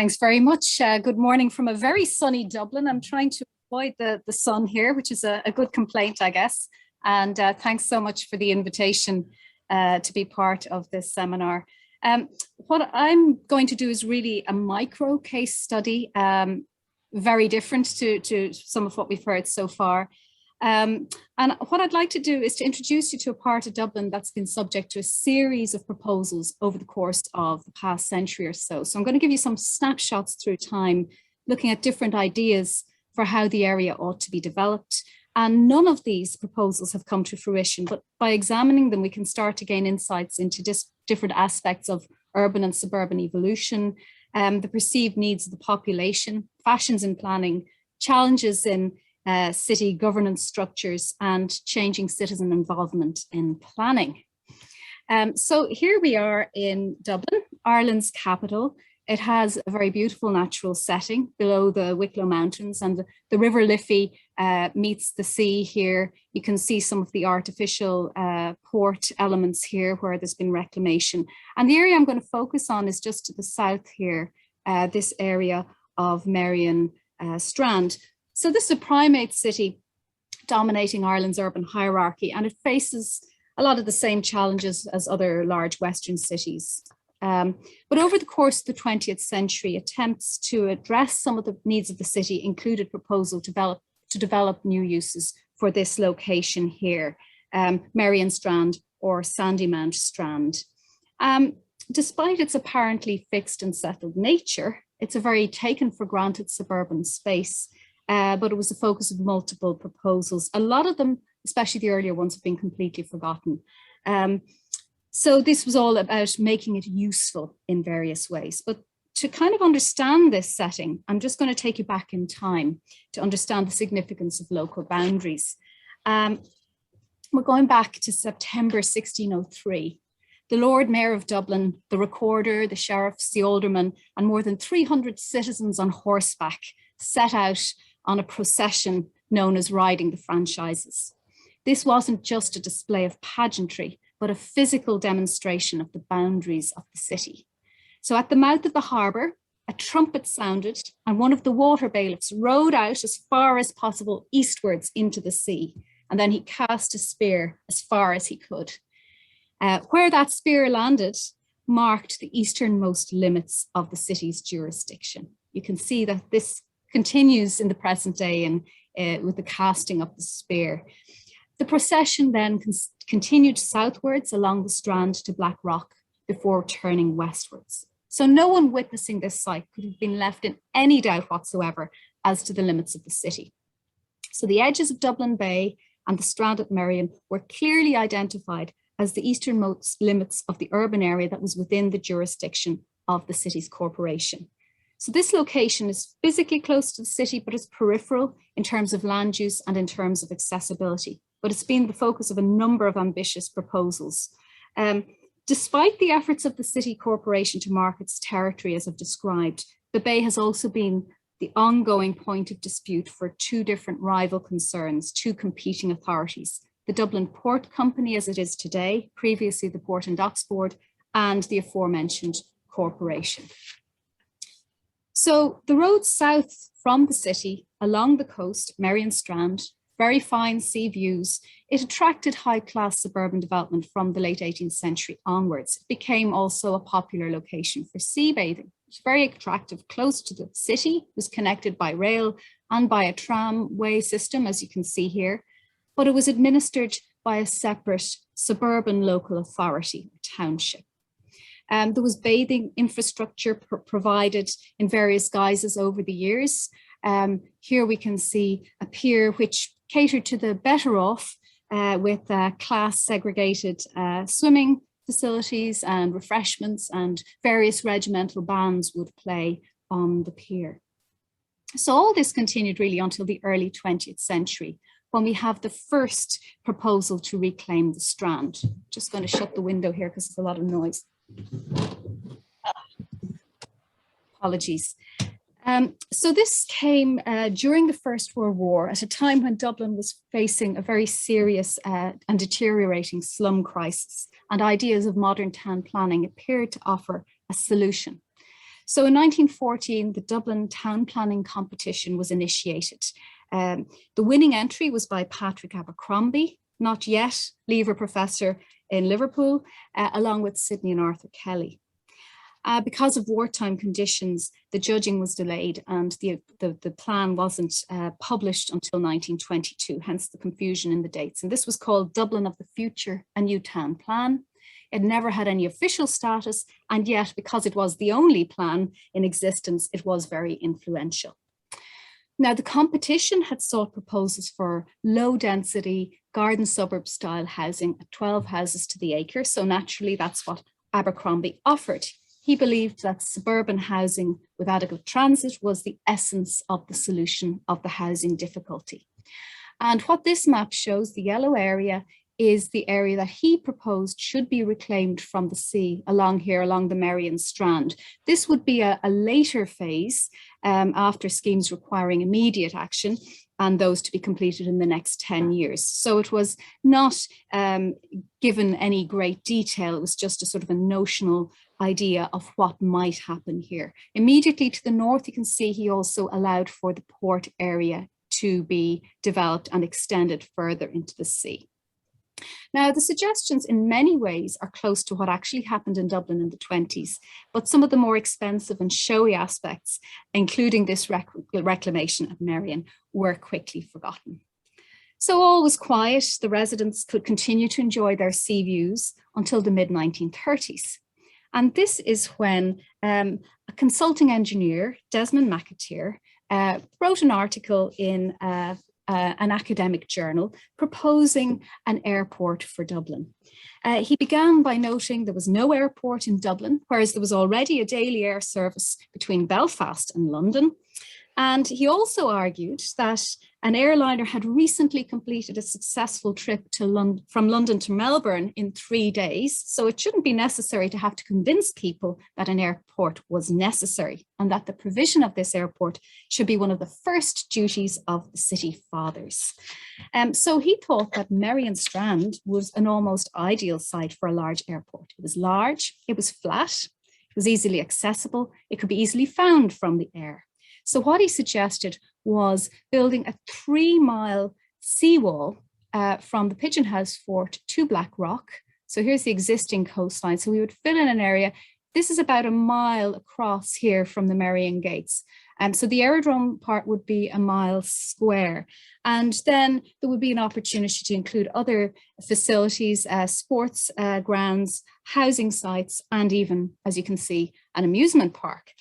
Thanks very much. Good morning from a very sunny Dublin. I'm trying to avoid the sun here, which is a good complaint, I guess. And thanks so much for the invitation to be part of this seminar. What I'm going to do is really a micro case study, very different to some of what we've heard so far. And what I'd like to do is to introduce you to a part of Dublin that's been subject to a series of proposals over the course of the past century or so. So I'm going to give you some snapshots through time, looking at different ideas for how the area ought to be developed. And none of these proposals have come to fruition, but by examining them, we can start to gain insights into different aspects of urban and suburban evolution, the perceived needs of the population, fashions in planning, challenges in city governance structures, and changing citizen involvement in planning. So here we are in Dublin, Ireland's capital. It has a very beautiful natural setting below the Wicklow Mountains, and the River Liffey meets the sea here. You can see some of the artificial port elements here where there's been reclamation. And the area I'm going to focus on is just to the south here, this area of Merrion Strand. So this is a primate city dominating Ireland's urban hierarchy, and it faces a lot of the same challenges as other large Western cities. But over the course of the 20th century, attempts to address some of the needs of the city included proposal to develop new uses for this location here, Merrion Strand or Sandymount Strand. Despite its apparently fixed and settled nature, it's a very taken for granted suburban space. But it was the focus of multiple proposals. A lot of them, especially the earlier ones, have been completely forgotten. So this was all about making it useful in various ways. But to kind of understand this setting, I'm just going to take you back in time to understand the significance of local boundaries. We're going back to September 1603. The Lord Mayor of Dublin, the Recorder, the Sheriffs, the Aldermen, and more than 300 citizens on horseback set out on a procession known as Riding the Franchises. This wasn't just a display of pageantry, but a physical demonstration of the boundaries of the city. So at the mouth of the harbour, a trumpet sounded and one of the water bailiffs rowed out as far as possible eastwards into the sea. And then he cast a spear as far as he could. Where that spear landed marked the easternmost limits of the city's jurisdiction. You can see that this continues in the present day and with the casting of the spear. The procession then continued southwards along the Strand to Black Rock before turning westwards. So no one witnessing this sight could have been left in any doubt whatsoever as to the limits of the city. So the edges of Dublin Bay and the Strand at Merrion were clearly identified as the easternmost limits of the urban area that was within the jurisdiction of the city's corporation. So this location is physically close to the city, but it's peripheral in terms of land use and in terms of accessibility. But it's been the focus of a number of ambitious proposals. Despite the efforts of the city corporation to mark its territory, as I've described, the Bay has also been the ongoing point of dispute for two different rival concerns, two competing authorities: the Dublin Port Company as it is today, previously the Port and Docks Board, and the aforementioned corporation. So the road south from the city along the coast, Merrion Strand, very fine sea views, it attracted high-class suburban development from the late 18th century onwards. It became also a popular location for sea bathing. It's very attractive, close to the city, was connected by rail and by a tramway system, as you can see here, but it was administered by a separate suburban local authority, township. There was bathing infrastructure provided in various guises over the years. Here we can see a pier which catered to the better off with class segregated swimming facilities and refreshments, and various regimental bands would play on the pier. So all this continued really until the early 20th century, when we have the first proposal to reclaim the Strand. Just going to shut the window here because there's a lot of noise. Apologies. So this came during the First World War, at a time when Dublin was facing a very serious and deteriorating slum crisis, and ideas of modern town planning appeared to offer a solution. So in 1914, the Dublin town planning competition was initiated. The winning entry was by Patrick Abercrombie, not yet Leaver professor in Liverpool, along with Sidney and Arthur Kelly. Because of wartime conditions, the judging was delayed and the plan wasn't published until 1922, hence the confusion in the dates. And this was called Dublin of the Future, a New Town Plan. It never had any official status, and yet because it was the only plan in existence, it was very influential. Now, the competition had sought proposals for low density garden suburb style housing at 12 houses to the acre. So naturally, that's what Abercrombie offered. He believed that suburban housing with adequate transit was the essence of the solution of the housing difficulty. And what this map shows, the yellow area, is the area that he proposed should be reclaimed from the sea along here, along the Merrion Strand. This would be a later phase after schemes requiring immediate action and those to be completed in the next 10 years. So it was not given any great detail. It was just a sort of a notional idea of what might happen here. Immediately to the north, you can see he also allowed for the port area to be developed and extended further into the sea. Now, the suggestions in many ways are close to what actually happened in Dublin in the 20s, but some of the more expensive and showy aspects, including this reclamation of Merrion, were quickly forgotten. So all was quiet. The residents could continue to enjoy their sea views until the mid-1930s. And this is when a consulting engineer, Desmond McAteer, wrote an article in an academic journal proposing an airport for Dublin. He began by noting there was no airport in Dublin, whereas there was already a daily air service between Belfast and London. And he also argued that an airliner had recently completed a successful trip to from London to Melbourne in 3 days. So it shouldn't be necessary to have to convince people that an airport was necessary and that the provision of this airport should be one of the first duties of the city fathers. So he thought that Merrion Strand was an almost ideal site for a large airport. It was large, it was flat, it was easily accessible, it could be easily found from the air. So what he suggested was building a 3-mile seawall from the Pigeon House Fort to Blackrock. So here's the existing coastline. So we would fill in an area. This is about a mile across here from the Merrion Gates. So the aerodrome part would be a mile square. And then there would be an opportunity to include other facilities, sports grounds, housing sites, and even, as you can see, an amusement park.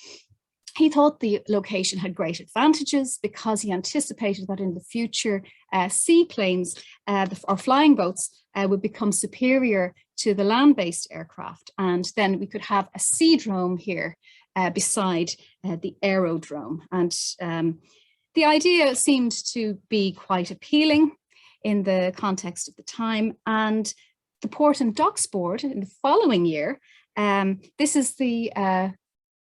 He thought the location had great advantages because he anticipated that in the future seaplanes or flying boats would become superior to the land-based aircraft. And then we could have a seadrome here beside the aerodrome. And the idea seemed to be quite appealing in the context of the time. And the Port and Docks Board in the following year, this is the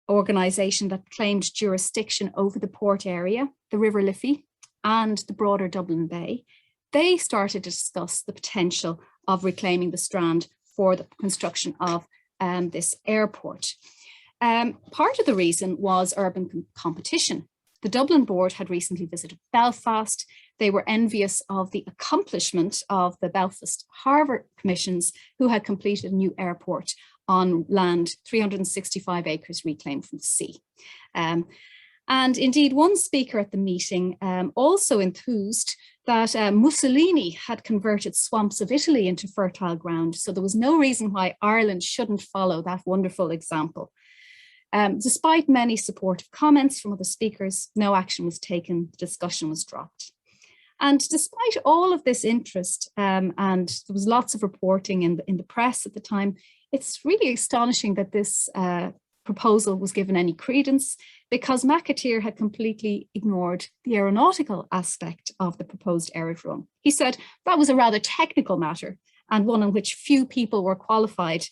organisation that claimed jurisdiction over the port area, the River Liffey, and the broader Dublin Bay. They started to discuss the potential of reclaiming the Strand for the construction of this airport. Part of the reason was urban competition. The Dublin board had recently visited Belfast. They were envious of the accomplishment of the Belfast Harbour Commissions, who had completed a new airport on land 365 acres reclaimed from the sea. And indeed, one speaker at the meeting also enthused that Mussolini had converted swamps of Italy into fertile ground. So there was no reason why Ireland shouldn't follow that wonderful example. Despite many supportive comments from other speakers, no action was taken, the discussion was dropped. And despite all of this interest, and there was lots of reporting in the press at the time, it's really astonishing that this proposal was given any credence, because McAteer had completely ignored the aeronautical aspect of the proposed aerodrome. He said that was a rather technical matter and one on which few people were qualified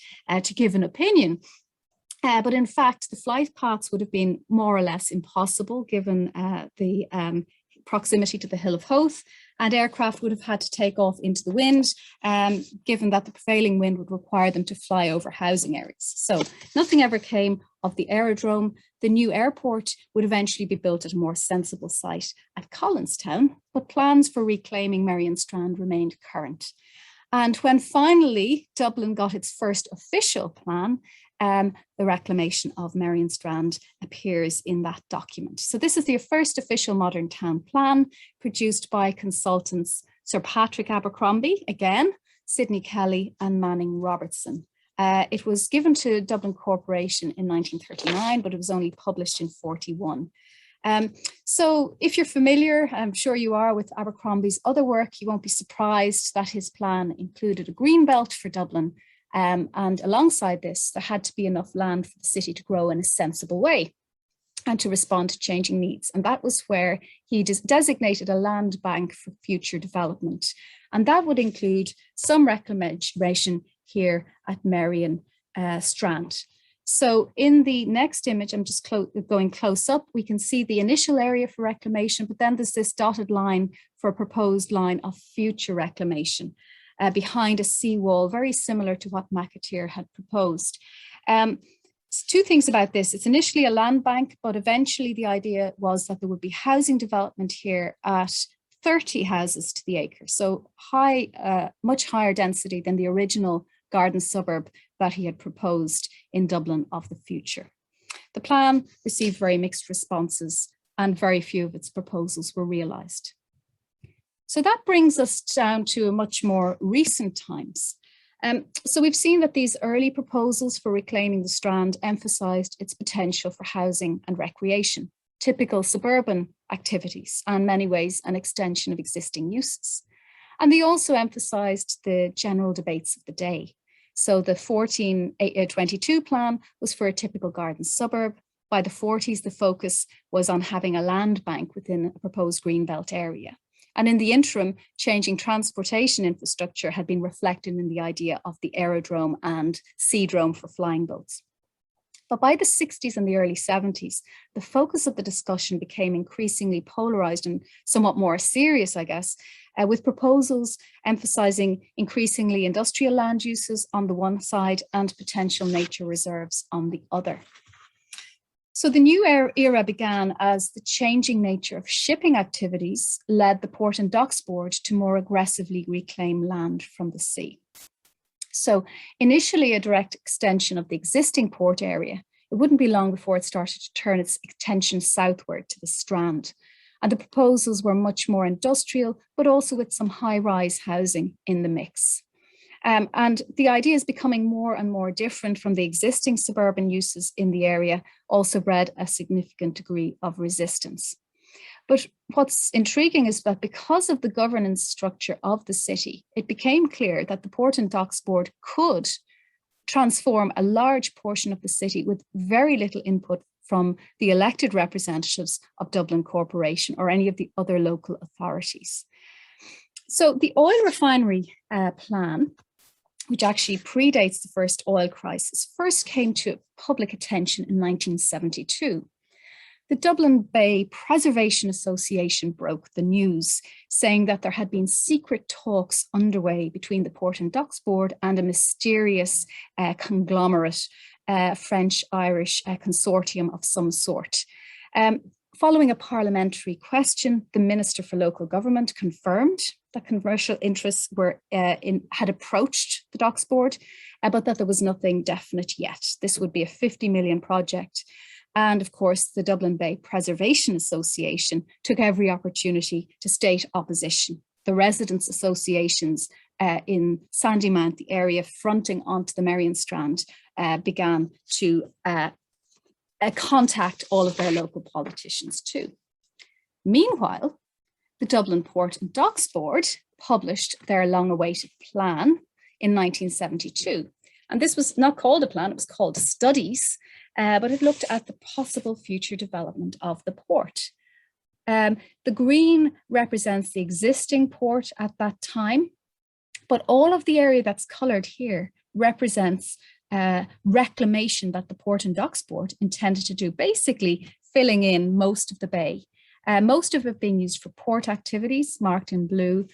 to give an opinion. But in fact, the flight paths would have been more or less impossible given the proximity to the Hill of Howth, and aircraft would have had to take off into the wind, given that the prevailing wind would require them to fly over housing areas. So nothing ever came of the aerodrome. The new airport would eventually be built at a more sensible site at Collinstown, but plans for reclaiming Merrion Strand remained current. And when finally Dublin got its first official plan, the reclamation of Merrion Strand appears in that document. So this is the first official modern town plan produced by consultants Sir Patrick Abercrombie, again, Sidney Kelly and Manning Robertson. It was given to Dublin Corporation in 1939, but it was only published in 41. So if you're familiar, I'm sure you are, with Abercrombie's other work, you won't be surprised that his plan included a green belt for Dublin. And alongside this, there had to be enough land for the city to grow in a sensible way and to respond to changing needs. And that was where he designated a land bank for future development. And that would include some reclamation here at Merrion Strand. So in the next image, I'm just going close up, we can see the initial area for reclamation, but then there's this dotted line for a proposed line of future reclamation behind a seawall, very similar to what McAteer had proposed. Two things about this. It's initially a land bank, but eventually the idea was that there would be housing development here at 30 houses to the acre. So high, much higher density than the original garden suburb that he had proposed in Dublin of the future. The plan received very mixed responses and very few of its proposals were realised. So that brings us down to much more recent times. So we've seen that these early proposals for reclaiming the Strand emphasised its potential for housing and recreation, typical suburban activities, and in many ways an extension of existing uses. And they also emphasised the general debates of the day. So the 1422 plan was for a typical garden suburb. By the 40s, the focus was on having a land bank within a proposed greenbelt area. And in the interim, changing transportation infrastructure had been reflected in the idea of the aerodrome and seadrome for flying boats. But by the 60s and the early 70s, the focus of the discussion became increasingly polarised and somewhat more serious, I guess, with proposals emphasising increasingly industrial land uses on the one side and potential nature reserves on the other. So the new era began as the changing nature of shipping activities led the Port and Docks Board to more aggressively reclaim land from the sea. So initially a direct extension of the existing port area, it wouldn't be long before it started to turn its attention southward to the Strand. And the proposals were much more industrial, but also with some high-rise housing in the mix. And the idea is becoming more and more different from the existing suburban uses in the area, also bred a significant degree of resistance. But what's intriguing is that because of the governance structure of the city, it became clear that the Port and Docks Board could transform a large portion of the city with very little input from the elected representatives of Dublin Corporation or any of the other local authorities. So the oil refinery plan, which actually predates the first oil crisis, first came to public attention in 1972. The Dublin Bay Preservation Association broke the news, saying that there had been secret talks underway between the Port and Docks Board and a mysterious conglomerate, French-Irish consortium of some sort. Following a parliamentary question, the Minister for Local Government confirmed that commercial interests had approached the Docks Board, but that there was nothing definite yet. This would be a 50 million project. And of course, the Dublin Bay Preservation Association took every opportunity to state opposition. The residents' associations in Sandymount, the area fronting onto the Merrion Strand, began to contact all of their local politicians too. Meanwhile, the Dublin Port and Docks Board published their long-awaited plan in 1972. And this was not called a plan, it was called Studies, but it looked at the possible future development of the port. The green represents the existing port at that time, but all of the area that's coloured here represents reclamation that the Port and Docks Board intended to do, basically filling in most of the bay. most of it being used for port activities, marked in blue,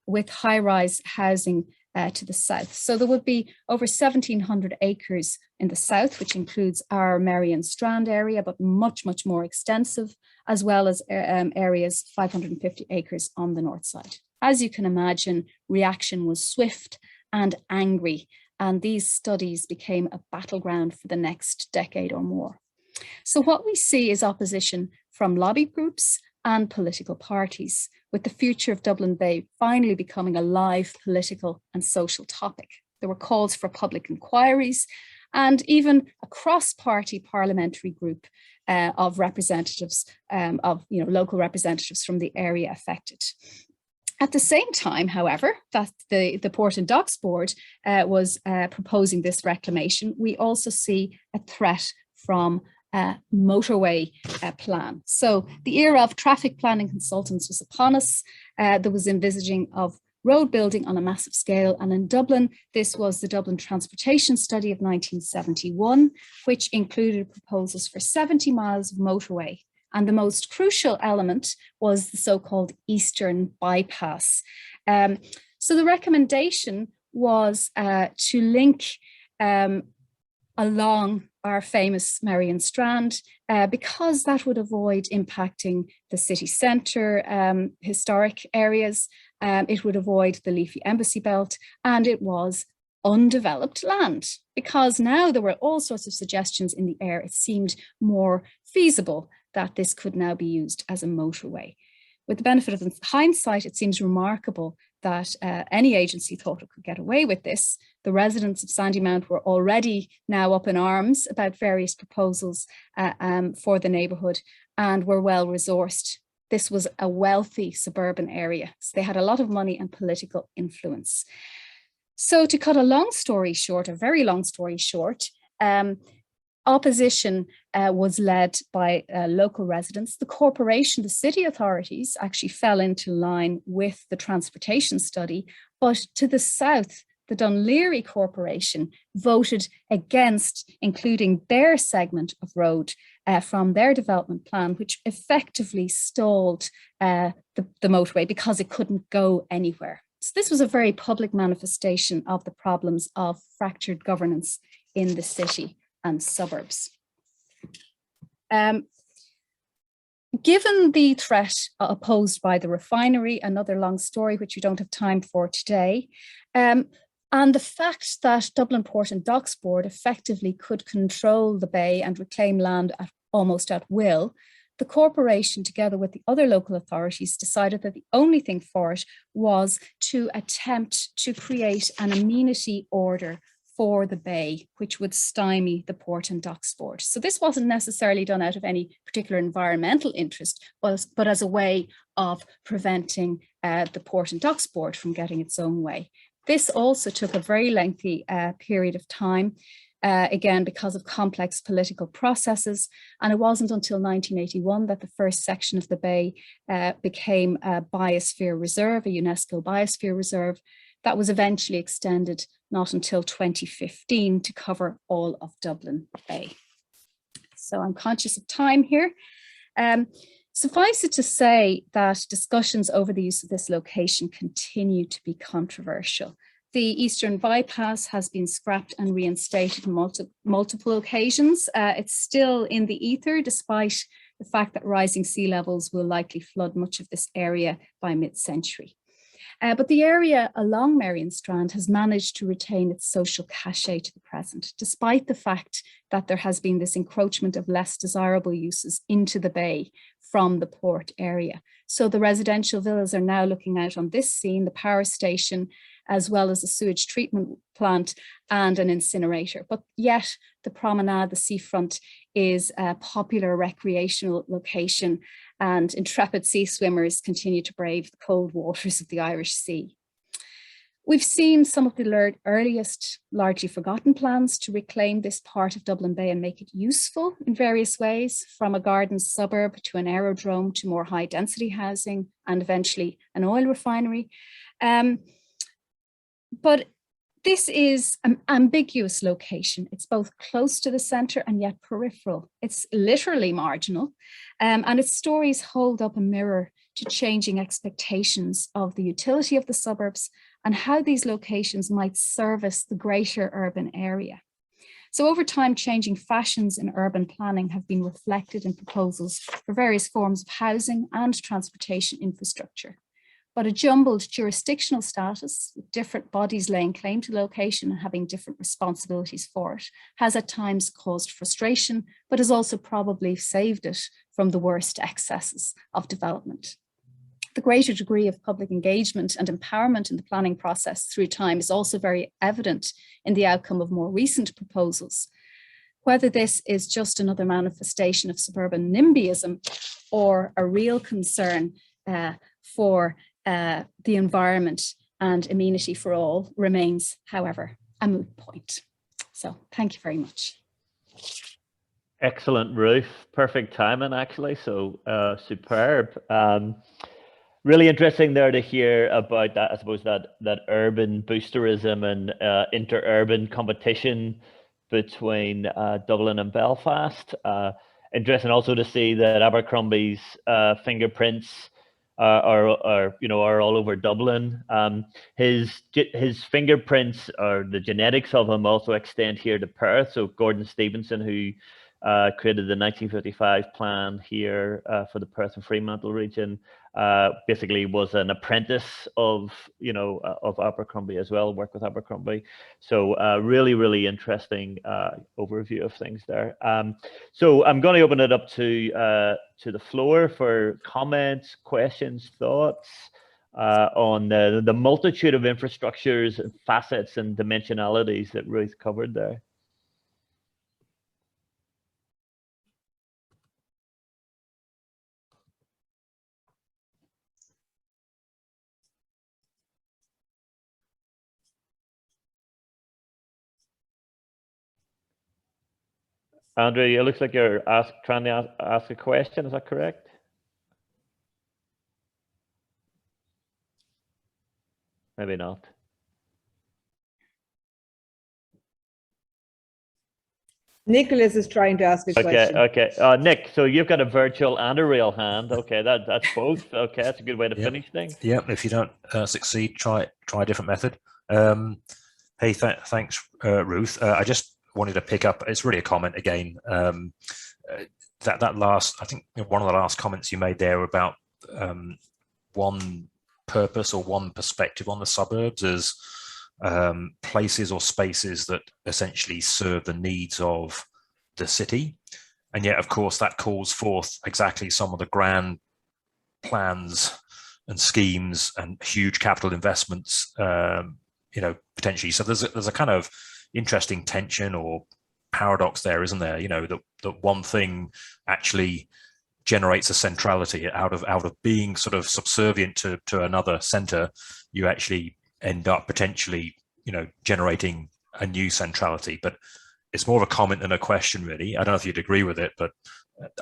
with high-rise housing to the south. So there would be over 1,700 acres in the south, which includes our Merrion Strand area, but much, much more extensive, as well as areas 550 acres on the north side. As you can imagine, reaction was swift and angry, and these studies became a battleground for the next decade or more. So what we see is opposition from lobby groups and political parties, with the future of Dublin Bay finally becoming a live political and social topic. There were calls for public inquiries and even a cross-party parliamentary group of representatives, local representatives from the area affected. At the same time, however, that the Port and Docks Board was proposing this reclamation, we also see a threat from motorway plan. So the era of traffic planning consultants was upon us. There was envisaging of road building on a massive scale. And in Dublin, this was the Dublin Transportation Study of 1971, which included proposals for 70 miles of motorway. And the most crucial element was the so-called Eastern Bypass. So the recommendation was to link along our famous Merrion Strand, because that would avoid impacting the city centre, historic areas. It would avoid the leafy embassy belt, and it was undeveloped land, because now there were all sorts of suggestions in the air. It seemed more feasible that this could now be used as a motorway. With the benefit of hindsight, it seems remarkable that any agency thought it could get away with this. The residents of Sandymount were already now up in arms about various proposals for the neighbourhood and were well resourced. This was a wealthy suburban area, so they had a lot of money and political influence. So to cut a long story short, a very long story short, opposition was led by local residents. The corporation, the city authorities, actually fell into line with the transportation study, but to the south, the Dunleary Corporation voted against including their segment of road from their development plan, which effectively stalled the motorway because it couldn't go anywhere. So this was a very public manifestation of the problems of fractured governance in the city and suburbs. Given the threat posed by the refinery, another long story which we don't have time for today, and the fact that Dublin Port and Docks Board effectively could control the bay and reclaim land almost at will, the corporation, together with the other local authorities, decided that the only thing for it was to attempt to create an amenity order for the bay, which would stymie the Port and Docks Board. So this wasn't necessarily done out of any particular environmental interest, but as a way of preventing the Port and Docks Board from getting its own way. This also took a very lengthy period of time, again, because of complex political processes. And it wasn't until 1981 that the first section of the bay became a biosphere reserve, a UNESCO biosphere reserve, that was eventually extended not until 2015 to cover all of Dublin Bay. So I'm conscious of time here. Suffice it to say that discussions over the use of this location continue to be controversial. The Eastern Bypass has been scrapped and reinstated on multiple occasions. It's still in the ether, despite the fact that rising sea levels will likely flood much of this area by mid-century. But the area along Merrion Strand has managed to retain its social cachet to the present, despite the fact that there has been this encroachment of less desirable uses into the bay from the port area. So the residential villas are now looking out on this scene, the power station, as well as a sewage treatment plant and an incinerator. But yet the promenade, the seafront, is a popular recreational location, and intrepid sea swimmers continue to brave the cold waters of the Irish Sea. We've seen some of the earliest largely forgotten plans to reclaim this part of Dublin Bay and make it useful in various ways, from a garden suburb to an aerodrome to more high density housing and eventually an oil refinery. But This is an ambiguous location. It's both close to the centre and yet peripheral. It's literally marginal, and its stories hold up a mirror to changing expectations of the utility of the suburbs and how these locations might service the greater urban area. So over time, changing fashions in urban planning have been reflected in proposals for various forms of housing and transportation infrastructure. But a jumbled jurisdictional status, with different bodies laying claim to location and having different responsibilities for it, has at times caused frustration, but has also probably saved it from the worst excesses of development. The greater degree of public engagement and empowerment in the planning process through time is also very evident in the outcome of more recent proposals. Whether this is just another manifestation of suburban NIMBYism or a real concern for the environment and amenity for all remains, however, a moot point. So thank you very much. Excellent, Ruth. Perfect timing, actually. So superb. Really interesting there to hear about that, I suppose, that urban boosterism and inter-urban competition between Dublin and Belfast. Interesting also to see that Abercrombie's fingerprints are all over Dublin. His fingerprints, or the genetics of him, also extend here to Perth. So Gordon Stevenson, who created the 1955 plan here for the Perth and Fremantle region, basically was an apprentice of Abercrombie as well, worked with Abercrombie. So really interesting overview of things there. So I'm going to open it up to the floor for comments, questions, thoughts on the multitude of infrastructures, facets and dimensionalities that Ruth covered there. Andre, it looks like you're trying to ask a question. Is that correct? Maybe not. Nicholas is trying to ask a question. Okay. Nick, so you've got a virtual and a real hand. Okay, that's both. Okay, that's a good way to finish things. Yeah, if you don't succeed, try a different method. Hey, thanks, Ruth. I just wanted to pick up, it's really a comment again, that last, I think one of the last comments you made there about one purpose or one perspective on the suburbs as places or spaces that essentially serve the needs of the city. And yet, of course, that calls forth exactly some of the grand plans and schemes and huge capital investments, potentially. So there's a kind of interesting tension or paradox there, isn't there? That one thing actually generates a centrality out of being sort of subservient to another center. You actually end up potentially, generating a new centrality. But it's more of a comment than a question, really. I don't know if you'd agree with it, but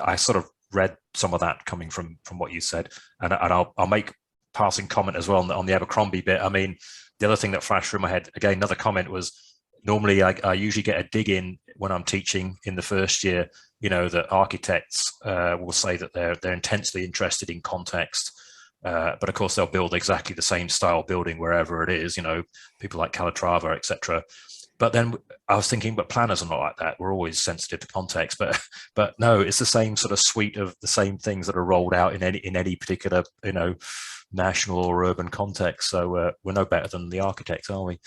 I sort of read some of that coming from what you said, and I'll make passing comment as well on the Abercrombie bit. I mean, the other thing that flashed through my head, again, another comment was, normally I usually get a dig in when I'm teaching in the first year, that architects will say that they're intensely interested in context, but of course they'll build exactly the same style building wherever it is, people like Calatrava, etc. But then I was thinking, but planners are not like that. We're always sensitive to context, but no, it's the same sort of suite of the same things that are rolled out in any particular, national or urban context. So we're no better than the architects, are we?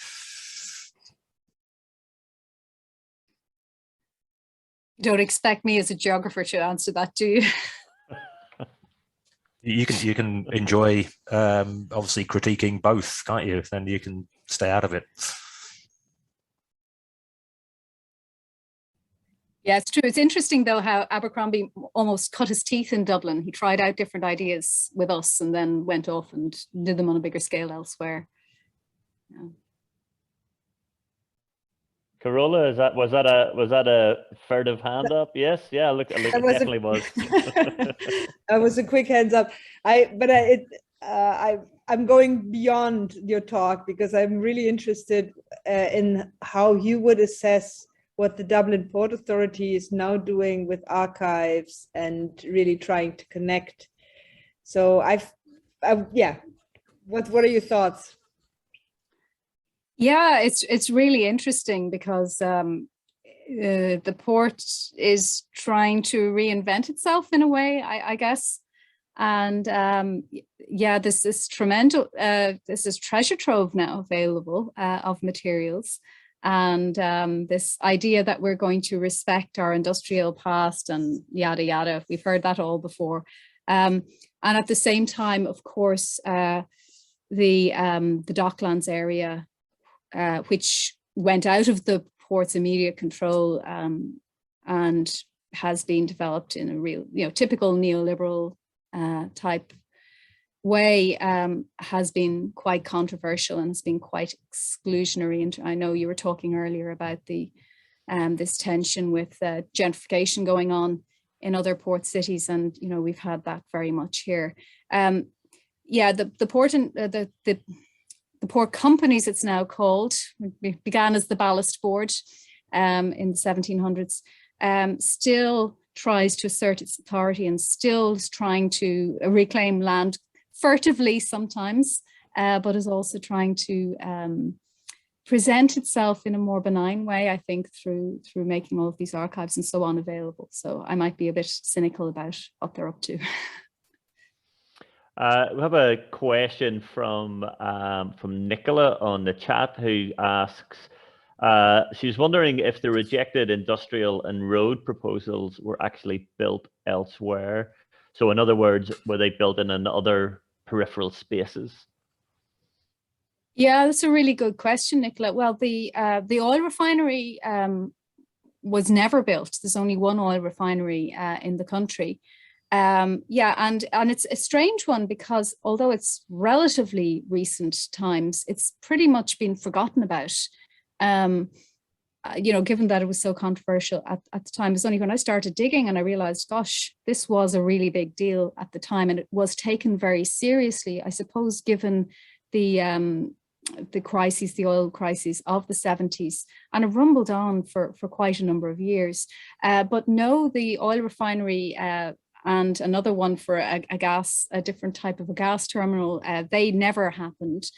Don't expect me as a geographer to answer that, do you? You can enjoy obviously critiquing both, can't you? Then you can stay out of it. Yeah, it's true. It's interesting, though, how Abercrombie almost cut his teeth in Dublin. He tried out different ideas with us and then went off and did them on a bigger scale elsewhere. Yeah. Carola, was that a furtive hand up? Yes, yeah. Look, it definitely was. That was a quick hands up. I I'm going beyond your talk because I'm really interested in how you would assess what the Dublin Port Authority is now doing with archives and really trying to connect. So yeah, what are your thoughts? Yeah, it's really interesting because the port is trying to reinvent itself in a way, I guess. And yeah, this is tremendous. This is treasure trove now available of materials. And this idea that we're going to respect our industrial past and yada, yada, we've heard that all before. And at the same time, of course, the Docklands area, which went out of the port's immediate control and has been developed in a real, typical neoliberal type way, has been quite controversial and has been quite exclusionary. And I know you were talking earlier about the this tension with gentrification going on in other port cities, and we've had that very much here. Yeah, the port and the port companies, it's now called, began as the Ballast Board in the 1700s, still tries to assert its authority and still is trying to reclaim land furtively sometimes, but is also trying to present itself in a more benign way, I think, through making all of these archives and so on available. So I might be a bit cynical about what they're up to. We have a question from Nicola on the chat, who asks, she's wondering if the rejected industrial and road proposals were actually built elsewhere. So in other words, were they built in other peripheral spaces? Yeah, that's a really good question, Nicola. Well, the oil refinery was never built. There's only one oil refinery in the country. Yeah, and it's a strange one because although it's relatively recent times, it's pretty much been forgotten about. Given that it was so controversial at the time. It's only when I started digging and I realized, gosh, this was a really big deal at the time, and it was taken very seriously, I suppose, given the crises, the oil crises of the 70s, and it rumbled on for quite a number of years. But no, the oil refinery and another one for a different type of a gas terminal, they never happened.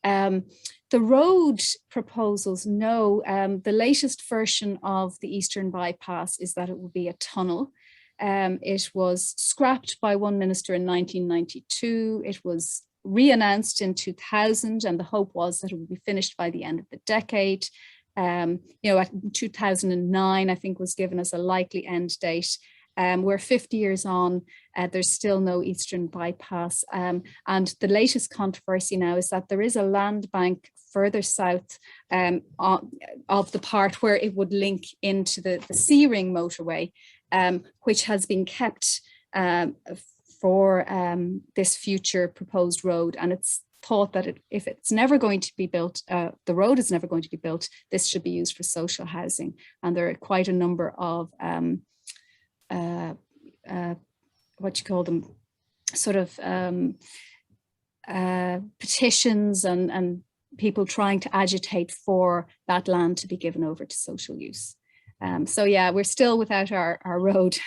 The road proposals, no. The latest version of the Eastern Bypass is that it will be a tunnel. It was scrapped by one minister in 1992. It was re-announced in 2000, and the hope was that it would be finished by the end of the decade. At 2009, I think, was given as a likely end date. We're 50 years on, there's still no Eastern Bypass. And the latest controversy now is that there is a land bank further south of the part where it would link into the Sea Ring motorway, which has been kept for this future proposed road. And it's thought that if it's never going to be built, the road is never going to be built, this should be used for social housing. And there are quite a number of what you call them, sort of petitions and people trying to agitate for that land to be given over to social use. So yeah, we're still without our road